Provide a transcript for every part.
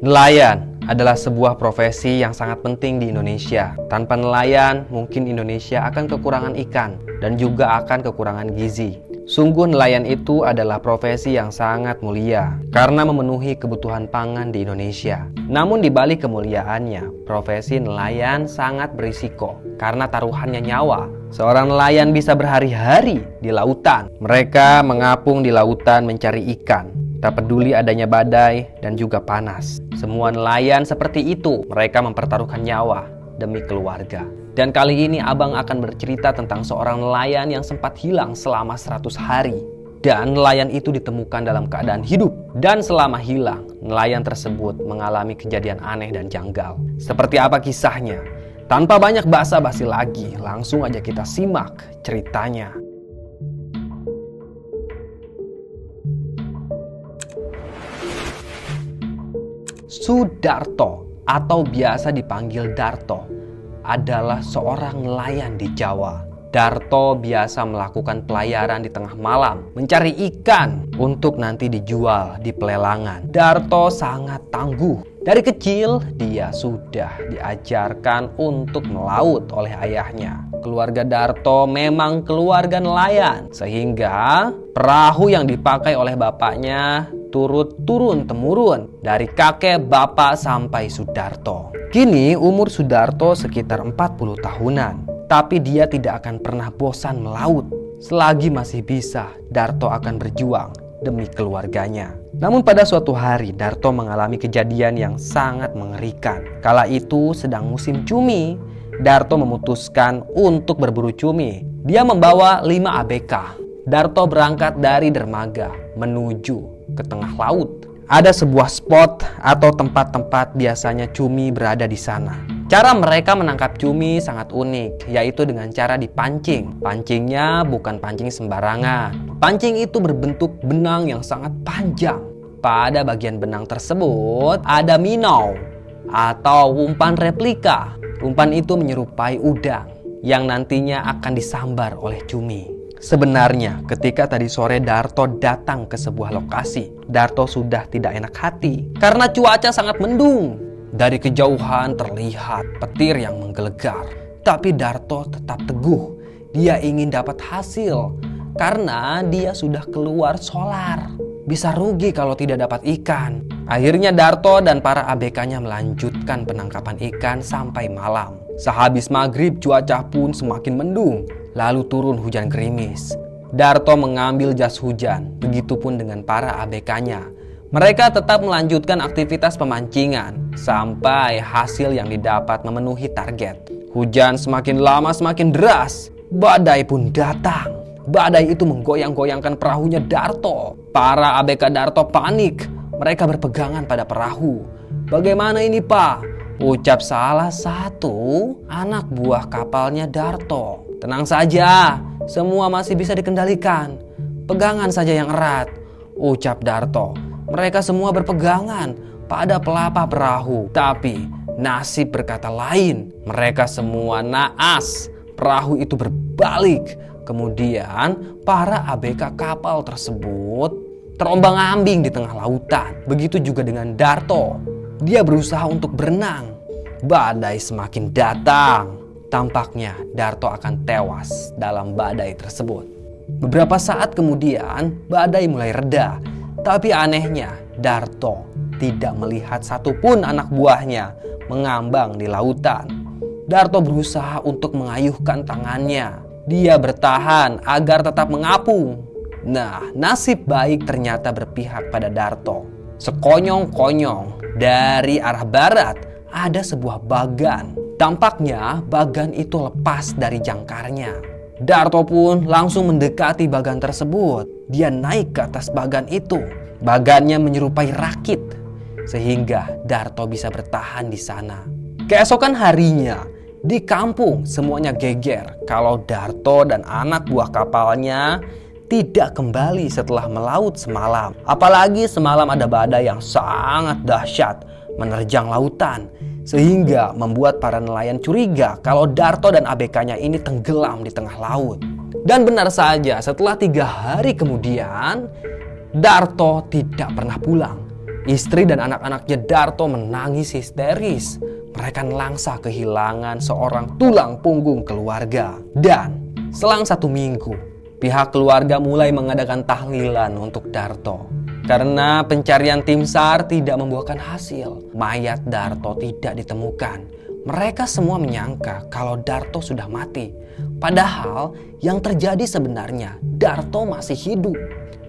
Nelayan adalah sebuah profesi yang sangat penting di Indonesia. Tanpa nelayan, mungkin Indonesia akan kekurangan ikan dan juga akan kekurangan gizi. Sungguh nelayan itu adalah profesi yang sangat mulia karena memenuhi kebutuhan pangan di Indonesia. Namun di balik kemuliaannya, profesi nelayan sangat berisiko karena taruhannya nyawa. Seorang nelayan bisa berhari-hari di lautan. Mereka mengapung di lautan mencari ikan. Tak peduli adanya badai dan juga panas. Semua nelayan seperti itu. Mereka mempertaruhkan nyawa demi keluarga. Dan kali ini abang akan bercerita tentang seorang nelayan yang sempat hilang selama 100 hari. Dan nelayan itu ditemukan dalam keadaan hidup. Dan selama hilang, nelayan tersebut mengalami kejadian aneh dan janggal. Seperti apa kisahnya? Tanpa banyak basa-basi lagi, langsung aja kita simak ceritanya. Sudarto atau biasa dipanggil Darto adalah seorang nelayan di Jawa. Darto biasa melakukan pelayaran di tengah malam, mencari ikan untuk nanti dijual di pelelangan. Darto sangat tangguh. Dari kecil, dia sudah diajarkan untuk melaut oleh ayahnya. Keluarga Darto memang keluarga nelayan, sehingga perahu yang dipakai oleh bapaknya turut turun-temurun dari kakek, bapak, sampai Sudarto. Kini umur Sudarto sekitar 40 tahunan. Tapi dia tidak akan pernah bosan melaut. Selagi masih bisa, Darto akan berjuang demi keluarganya. Namun pada suatu hari, Darto mengalami kejadian yang sangat mengerikan. Kala itu sedang musim cumi. Darto memutuskan untuk berburu cumi. Dia membawa 5 ABK. Darto berangkat dari dermaga menuju ke tengah laut. Ada sebuah spot atau tempat-tempat biasanya cumi berada di sana. Cara mereka menangkap cumi sangat unik, yaitu dengan cara dipancing. Pancingnya bukan pancing sembarangan. Pancing itu berbentuk benang yang sangat panjang. Pada bagian benang tersebut ada minnow atau umpan replika. Umpan itu menyerupai udang yang nantinya akan disambar oleh cumi. Sebenarnya ketika tadi sore Darto datang ke sebuah lokasi, Darto sudah tidak enak hati karena cuaca sangat mendung. Dari kejauhan terlihat petir yang menggelegar. Tapi Darto tetap teguh. Dia ingin dapat hasil karena dia sudah keluar solar. Bisa rugi kalau tidak dapat ikan. Akhirnya Darto dan para ABK-nya melanjutkan penangkapan ikan sampai malam. Sehabis maghrib cuaca pun semakin mendung. Lalu turun hujan gerimis. Darto mengambil jas hujan. Begitupun dengan para ABK-nya. Mereka tetap melanjutkan aktivitas pemancingan sampai hasil yang didapat memenuhi target. Hujan semakin lama semakin deras. Badai pun datang. Badai itu menggoyang-goyangkan perahunya Darto. Para ABK Darto panik. Mereka berpegangan pada perahu. "Bagaimana ini, Pak?" ucap salah satu anak buah kapalnya Darto. "Tenang saja, semua masih bisa dikendalikan. Pegangan saja yang erat," ucap Darto. Mereka semua berpegangan pada pelapa perahu. Tapi nasib berkata lain. Mereka semua naas. Perahu itu berbalik. Kemudian para ABK kapal tersebut terombang-ambing di tengah lautan. Begitu juga dengan Darto. Dia berusaha untuk berenang. Badai semakin datang. Tampaknya Darto akan tewas dalam badai tersebut. Beberapa saat kemudian badai mulai reda. Tapi anehnya Darto tidak melihat satupun anak buahnya mengambang di lautan. Darto berusaha untuk mengayuhkan tangannya. Dia bertahan agar tetap mengapung. Nah, nasib baik ternyata berpihak pada Darto. Sekonyong-konyong dari arah barat ada sebuah bagan. Tampaknya bagan itu lepas dari jangkarnya. Darto pun langsung mendekati bagan tersebut. Dia naik ke atas bagan itu. Bagannya menyerupai rakit, sehingga Darto bisa bertahan di sana. Keesokan harinya, di kampung semuanya geger kalau Darto dan anak buah kapalnya tidak kembali setelah melaut semalam. Apalagi semalam ada badai yang sangat dahsyat menerjang lautan, sehingga membuat para nelayan curiga kalau Darto dan ABK-nya ini tenggelam di tengah laut. Dan benar saja, setelah 3 hari kemudian, Darto tidak pernah pulang. Istri dan anak-anaknya Darto menangis histeris. Mereka nelangsa kehilangan seorang tulang punggung keluarga. Dan selang 1 minggu, pihak keluarga mulai mengadakan tahlilan untuk Darto. Karena pencarian tim SAR tidak membuahkan hasil, mayat Darto tidak ditemukan. Mereka semua menyangka kalau Darto sudah mati. Padahal yang terjadi sebenarnya Darto masih hidup.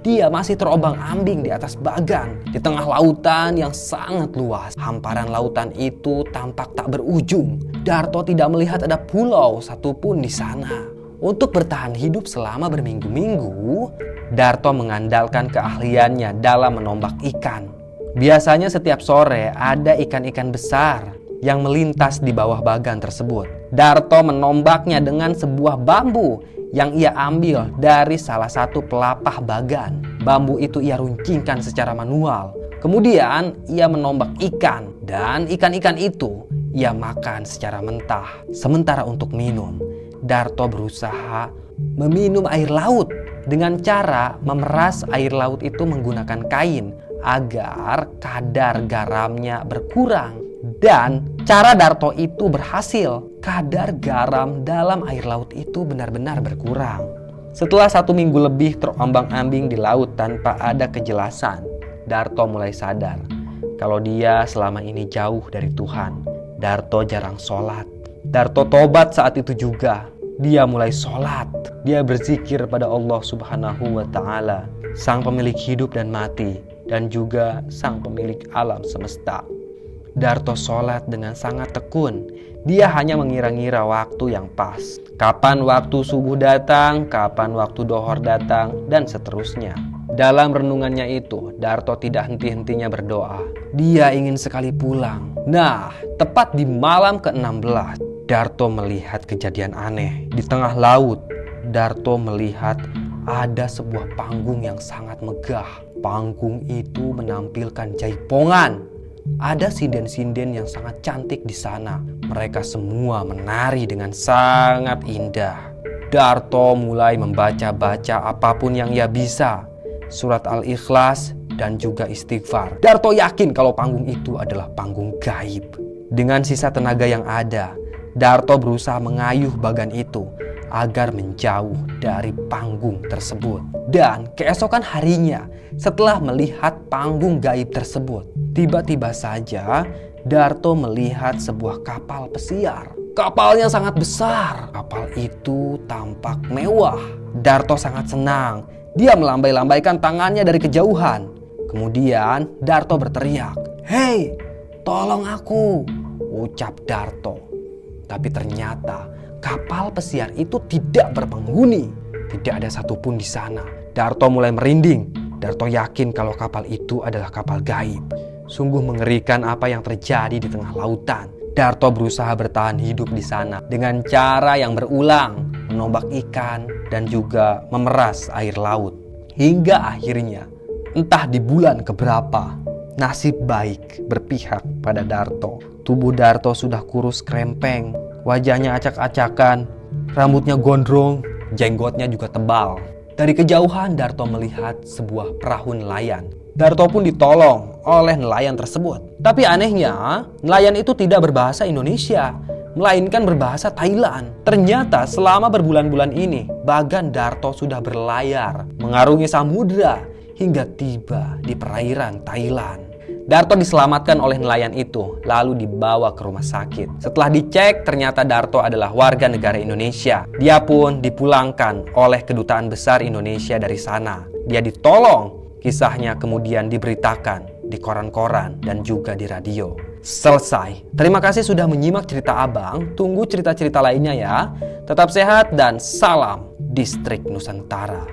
Dia masih terobang-ambing di atas bagan di tengah lautan yang sangat luas. Hamparan lautan itu tampak tak berujung. Darto tidak melihat ada pulau satupun di sana. Untuk bertahan hidup selama berminggu-minggu, Darto mengandalkan keahliannya dalam menombak ikan. Biasanya setiap sore ada ikan-ikan besar yang melintas di bawah bagan tersebut. Darto menombaknya dengan sebuah bambu yang ia ambil dari salah satu pelapah bagan. Bambu itu ia runcingkan secara manual. Kemudian ia menombak ikan, dan ikan-ikan itu ia makan secara mentah. Sementara untuk minum, Darto berusaha meminum air laut dengan cara memeras air laut itu menggunakan kain agar kadar garamnya berkurang. Dan cara Darto itu berhasil. Kadar garam dalam air laut itu benar-benar berkurang. Setelah 1 minggu lebih terombang-ambing di laut tanpa ada kejelasan, Darto mulai sadar kalau dia selama ini jauh dari Tuhan. Darto jarang sholat. Darto tobat saat itu juga. Dia mulai sholat. Dia berzikir pada Allah Subhanahu wa Ta'ala, Sang pemilik hidup dan mati, dan juga Sang pemilik alam semesta. Darto sholat dengan sangat tekun. Dia hanya mengira-ngira waktu yang pas. Kapan waktu subuh datang, kapan waktu dohor datang, dan seterusnya. Dalam renungannya itu, Darto tidak henti-hentinya berdoa. Dia ingin sekali pulang. Nah, tepat di malam ke-16, Darto melihat kejadian aneh. Di tengah laut, Darto melihat ada sebuah panggung yang sangat megah. Panggung itu menampilkan jaipongan. Ada sinden-sinden yang sangat cantik di sana. Mereka semua menari dengan sangat indah. Darto mulai membaca-baca apapun yang ia bisa. Surat Al-Ikhlas dan juga istighfar. Darto yakin kalau panggung itu adalah panggung gaib. Dengan sisa tenaga yang ada, Darto berusaha mengayuh bagan itu agar menjauh dari panggung tersebut. Dan keesokan harinya, setelah melihat panggung gaib tersebut, tiba-tiba saja Darto melihat sebuah kapal pesiar. Kapalnya sangat besar. Kapal itu tampak mewah. Darto sangat senang. Dia melambai-lambaikan tangannya dari kejauhan. Kemudian Darto berteriak, "Hei, tolong aku!" ucap Darto. Tapi ternyata kapal pesiar itu tidak berpenghuni. Tidak ada satupun di sana. Darto mulai merinding. Darto yakin kalau kapal itu adalah kapal gaib. Sungguh mengerikan apa yang terjadi di tengah lautan. Darto berusaha bertahan hidup di sana dengan cara yang berulang, menombak ikan dan juga memeras air laut. Hingga akhirnya, entah di bulan keberapa, nasib baik berpihak pada Darto. Tubuh Darto sudah kurus krempeng, wajahnya acak-acakan, rambutnya gondrong, jenggotnya juga tebal. Dari kejauhan Darto melihat sebuah perahu nelayan. Darto pun ditolong oleh nelayan tersebut. Tapi anehnya, nelayan itu tidak berbahasa Indonesia, melainkan berbahasa Thailand. Ternyata selama berbulan-bulan ini, bagan Darto sudah berlayar, mengarungi samudra, hingga tiba di perairan Thailand. Darto diselamatkan oleh nelayan itu, lalu dibawa ke rumah sakit. Setelah dicek, ternyata Darto adalah warga negara Indonesia. Dia pun dipulangkan oleh Kedutaan Besar Indonesia dari sana. Dia ditolong. Kisahnya kemudian diberitakan di koran-koran dan juga di radio. Selesai. Terima kasih sudah menyimak cerita Abang. Tunggu cerita-cerita lainnya ya. Tetap sehat dan salam Distrik Nusantara.